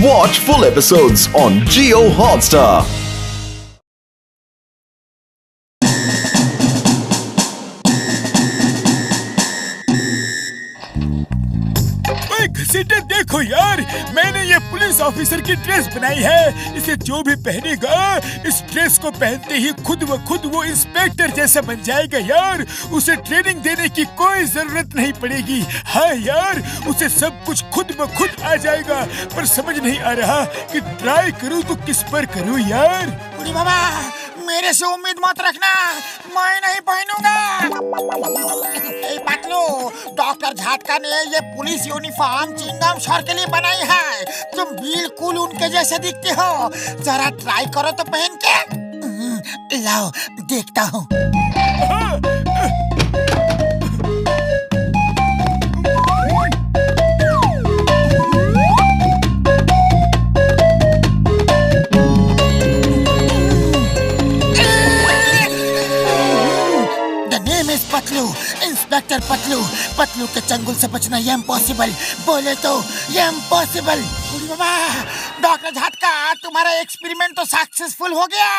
Watch full episodes on Jio Hotstar. घसीटे देखो यार, मैंने ये पुलिस ऑफिसर की ड्रेस बनाई है। इसे जो भी पहनेगा इस ड्रेस को पहनते ही खुद व खुद वो इंस्पेक्टर जैसा बन जाएगा यार। उसे ट्रेनिंग देने की कोई जरूरत नहीं पड़ेगी। हाँ यार, उसे सब कुछ खुद ब खुद आ जाएगा। पर समझ नहीं आ रहा कि ट्राई करूँ तो किस पर करूँ यार। बुढ़ी बाबा, मेरे से उम्मीद मत रखना, मैं नहीं पहनूंगा। पतलू, डॉक्टर झाटका ने ये पुलिस यूनिफॉर्म चिंगम सर के लिए बनाई है। तुम बिल्कुल उनके जैसे दिखते हो। जरा ट्राई करो तो पहन के। लाओ देखता हूँ। पतलू, इंस्पेक्टर पतलू। पतलू के चंगुल से बचना ये इम्पॉसिबल, बोले तो ये इम्पॉसिबल। बाबा, डॉक्टर झटका, तुम्हारा एक्सपेरिमेंट तो सक्सेसफुल हो गया,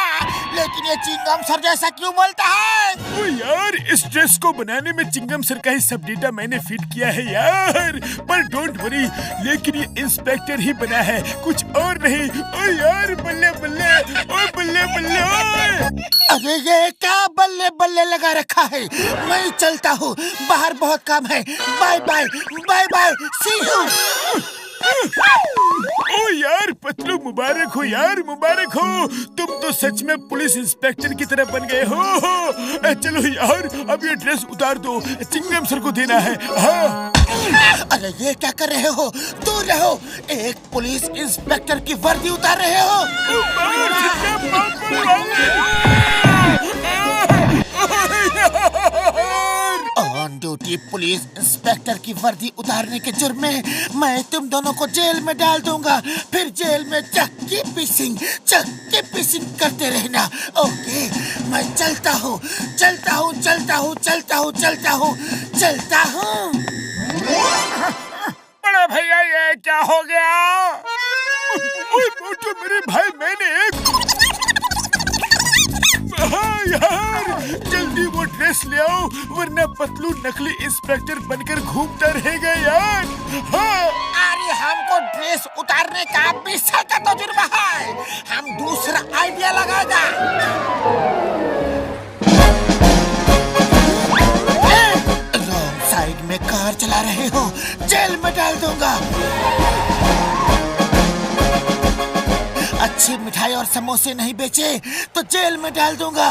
लेकिन ये चिंगम सर जैसा क्यों बोलता है? ओ यार, इस ड्रेस को बनाने में चिंगम सर का ही सब डेटा मैंने फिट किया है यार। पर डोंट वरी, लेकिन ये इंस्पेक्टर ही बना है, कुछ और नहीं। ओ यार, बल्ले बल्ले, ओ बल्ले बल्ले, ओए। अरे ये क्या बल्ले बल्ले लगा रखा है? मैं चलता हूँ, बाहर बहुत काम है। Bye bye, bye bye, see you. ओ यार पतलू, मुबारक हो यार, मुबारक हो। तुम तो सच में पुलिस इंस्पेक्टर की तरह बन गए हो। चलो यार, अब ये ड्रेस उतार दो, चिंगम सर को देना है। हाँ। अरे ये क्या कर रहे हो? दूर रहो। एक पुलिस इंस्पेक्टर की वर्दी उतार रहे हो। ऑन ड्यूटी पुलिस इंस्पेक्टर की वर्दी उतारने के जुर्म में मैं तुम दोनों को जेल में डाल दूंगा। फिर जेल में चक्की पीसिंग करते रहना। ओके, मैं चलता हूँ, चलता हूँ, चलता हूँ, चलता हूँ, चलता हूँ, चलता हूँ। बड़े भैया, ये क्या हो गया? मोटू मेरे भाई, मैंने हाँ यार, जल्दी वो ड्रेस ले आओ, वरना पतलू नकली इंस्पेक्टर बनकर घूमता रहेगा यार। हाँ। अरे हमको ड्रेस उतारने का 20 साल का तजुर्बा है, हम दूसरा आइडिया लगाएगा। रॉन्ग साइड में कार चला रहे हो, जेल में डाल दूंगा। अच्छी मिठाई और समोसे नहीं बेचे तो जेल में डाल दूंगा।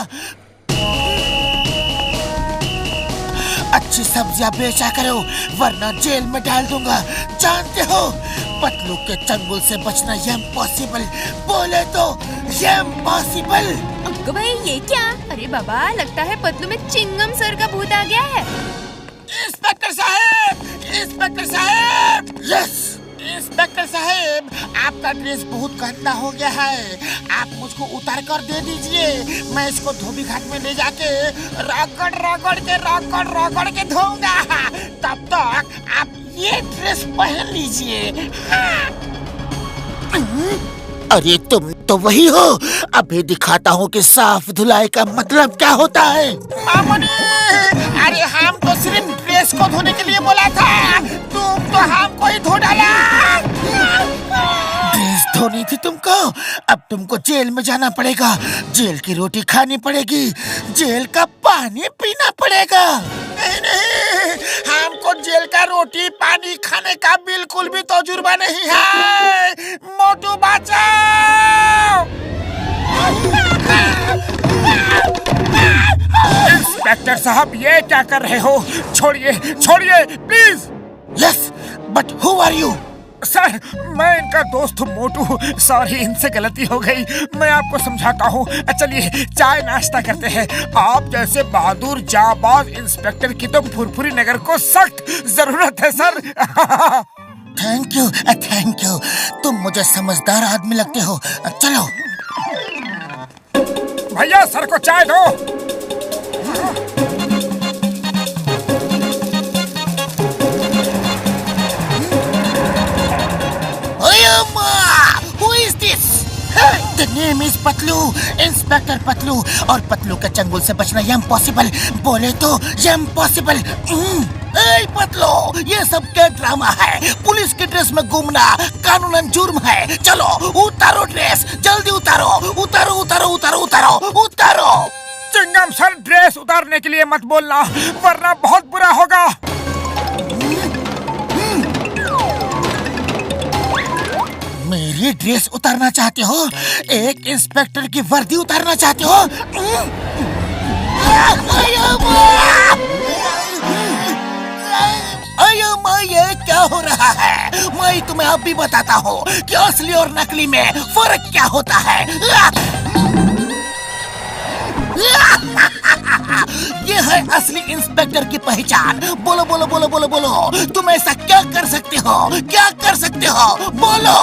अच्छी सब्जियां बेचा करो, वरना जेल में डाल दूंगा। जानते हो, पतलू के चंगुल से बचना ये इम्पॉसिबल, बोले तो ये इम्पॉसिबल। अंकल भाई, ये क्या? अरे बाबा, लगता है पतलू में चिंगम सर का भूत आ गया है। इंस्पेक्टर साहब, इंस्पेक्टर साहब। यस इंस्पेक्टर साहब, आपका ड्रेस बहुत गंदा हो गया है। आप मुझको उतार कर दे दीजिए, मैं इसको धोबी घाट में ले जाके रगड़ के धोऊंगा। तब तक आप ये ड्रेस पहन लीजिए। अरे तुम तो वही हो, अभी दिखाता हूँ कि साफ धुलाई का मतलब क्या होता है। मामूनी, अरे हम तो सिर्फ ड्रेस को धोने के लिए बोला था, तुम तो हमको ही धो डाला। ड्रेस धोनी थी तुमको, अब तुमको जेल में जाना पड़ेगा, जेल की रोटी खानी पड़ेगी, जेल का पानी पीना पड़ेगा। नहीं, हमको जेल का रोटी पानी खाने का बिल्कुल भी तजुर्बा नहीं है। मोटू बचाओ। इंस्पेक्टर साहब, ये क्या कर रहे हो? छोड़िए, छोड़िए please. Yes, but who are you? Sir, मैं इनका दोस्त हूँ मोटू। सॉरी, इनसे गलती हो गई, मैं आपको समझाता हूँ। चलिए चाय नाश्ता करते हैं। आप जैसे बहादुर जाबाज इंस्पेक्टर की तो फुरफुरी नगर को सख्त जरूरत है sir. Thank you, thank you. तुम मुझे समझदार आदमी लगते हो। चलो भैया, सर को चाय दो। अम्मा! The name is Patlu, inspector Patlu. और पतलू के चंगुल से बचना इम्पॉसिबल, बोले तो इम्पॉसिबल। ए पतलू, ये सब क्या ड्रामा है? पुलिस की ड्रेस में घूमना कानूनन जुर्म है। चलो उतारो ड्रेस, जल्दी उतारो, उतारो उतारो उतारो उतारो उतारो। चिंगम सर, ड्रेस उतारने के लिए मत बोलना, वरना बहुत बुरा होगा। मेरी ड्रेस उतारना चाहते हो? एक इंस्पेक्टर की वर्दी उतारना चाहते हो? अयो माँ, ये क्या हो रहा है? मैं तुम्हें अब भी बताता हूँ कि असली और नकली में फर्क क्या होता है। ये है असली इंस्पेक्टर की पहचान। बोलो बोलो बोलो बोलो बोलो, तुम ऐसा क्या कर सकते हो? क्या कर सकते हो? बोलो।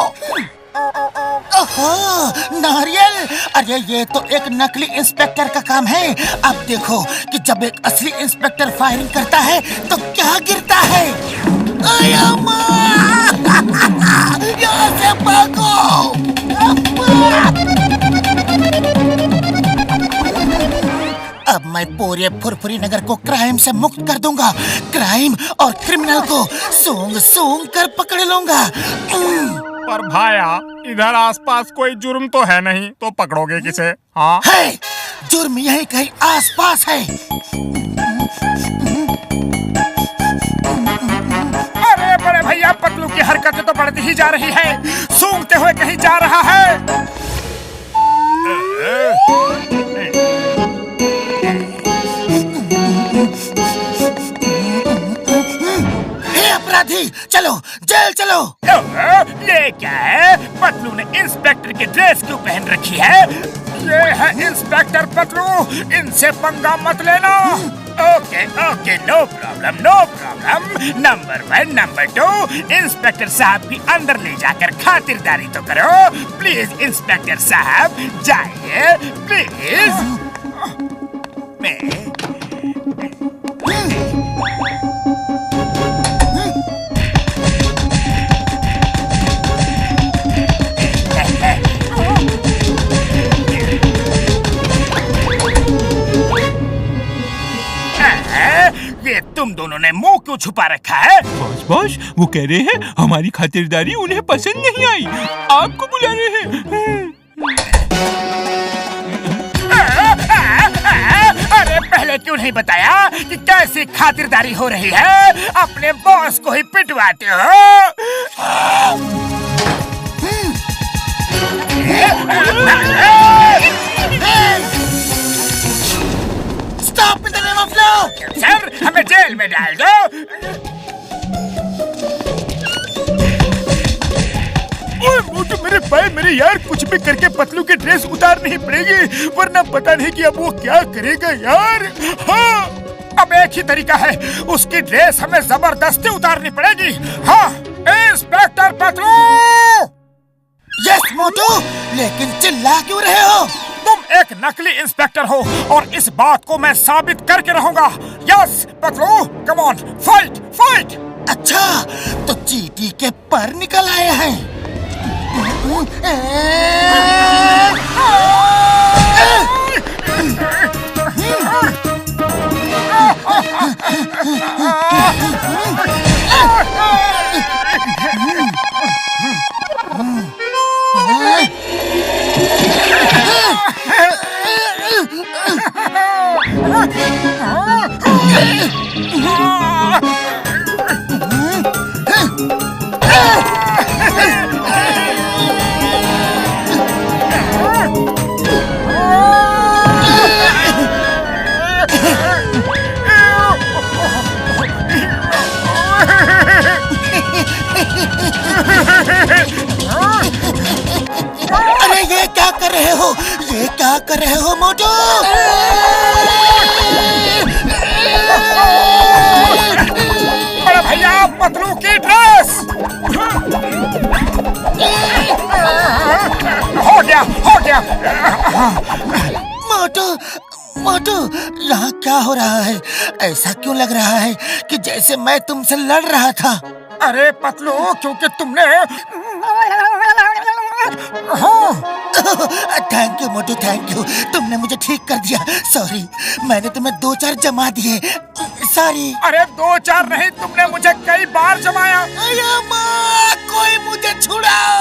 ओहो, नारियल! अरे ये तो एक नकली इंस्पेक्टर का काम है। अब देखो कि जब एक असली इंस्पेक्टर फायरिंग करता है तो क्या गिरता है। अयो माँ! यहाँ से भागो! अब मैं पूरे फुरफुरी नगर को क्राइम से मुक्त कर दूंगा। क्राइम और क्रिमिनल को सूंघ सूंघ कर पकड़ लूंगा। पर भाया, इधर आसपास कोई जुर्म तो है नहीं, तो पकड़ोगे किसे? हाँ है, जुर्म यही कहीं आसपास है। अरे बड़े भैया, पतलू की हरकतें तो बढ़ती ही जा रही है, सूंघते हुए कहीं जा रहा है। अपराधी, चलो जेल चलो। ये क्या है? पतलू ने इंस्पेक्टर की ड्रेस क्यों पहन रखी है? ये है इंस्पेक्टर पतलू, इनसे पंगा मत लेना। Okay okay, no problem no problem. Number 1, number 2, inspector साहब की अंदर ले जाकर खातिरदारी तो करो। प्लीज इंस्पेक्टर साहब, जाइए प्लीज। ये तुम दोनों ने मुंह क्यों छुपा रखा है? बॉस, वो कह रहे हैं हमारी खातिरदारी उन्हें पसंद नहीं आई, आपको बुला रहे हैं। अरे पहले क्यों नहीं बताया कि कैसी खातिरदारी हो रही है? अपने बॉस को ही पिटवाते हो। Stop in the name of law! Sir, हमें जेल में डाल दो। ओए मोटू, मेरे भाई मेरे यार, कुछ भी करके पतलू की ड्रेस उतारनी ही पड़ेगी, वरना पता नहीं कि अब वो क्या करेगा यार। हाँ, अब एक ही तरीका है, उसकी ड्रेस हमें जबरदस्ती उतारनी पड़ेगी। हाँ, इंस्पेक्टर पतलू। यस मोटू, लेकिन चिल्ला क्यों रहे हो? तुम एक नकली इंस्पेक्टर हो और इस बात को मैं साबित करके रहूंगा। Yes Patlu, come on, fight fight. अच्छा, तो चींटी के पर निकल आए हैं। अरे ये क्या कर रहे हो? ये क्या कर रहे हो मोटू? बड़े भैया, पतलू की ड्रेस। हो गया हो गया। मोटू मोटू, यहाँ क्या हो रहा है? ऐसा क्यों लग रहा है कि जैसे मैं तुमसे लड़ रहा था? अरे पतलू, क्योंकि तुमने हाँ। Thank you Motu, thank you. तुमने मुझे ठीक कर दिया। सॉरी, मैंने तुम्हें 2-4 जमा दिए। सॉरी। अरे 2-4 नहीं, तुमने मुझे कई बार जमाया। अरे माँ, कोई मुझे छुड़ाओ।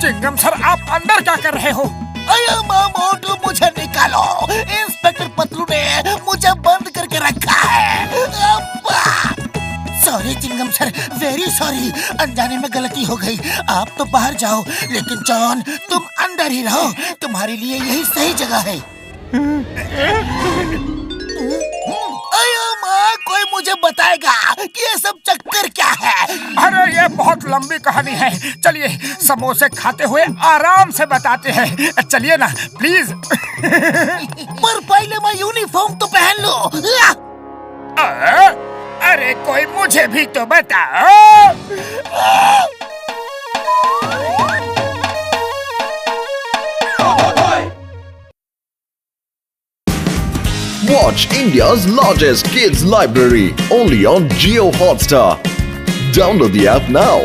चिंगम सर, आप अंदर क्या कर रहे हो? अरे माँ मोटू, मुझे निकालो। इंस्पेक्टर पतलू ने मुझे बंद करके रखा है। सॉरी चिंगम सर, वेरी सॉरी। अनजाने में गलती हो गई। आप तो बाहर जाओ, लेकिन जॉन तुम अंदर ही रहो। तुम्हारे लिए यही सही जगह है। अरे माँ, कोई मुझे बताएगा कि ये सब चक्कर क्या है? अरे ये बहुत लंबी कहानी है। चलिए समोसे खाते हुए आराम से बताते हैं। चलिए ना प्लीज। पर पहले मैं यूनिफॉर्म तो पहन लो। अरे कोई मुझे भी तो बताओ। Watch India's largest kids library only on Jio Hotstar. Download the app now.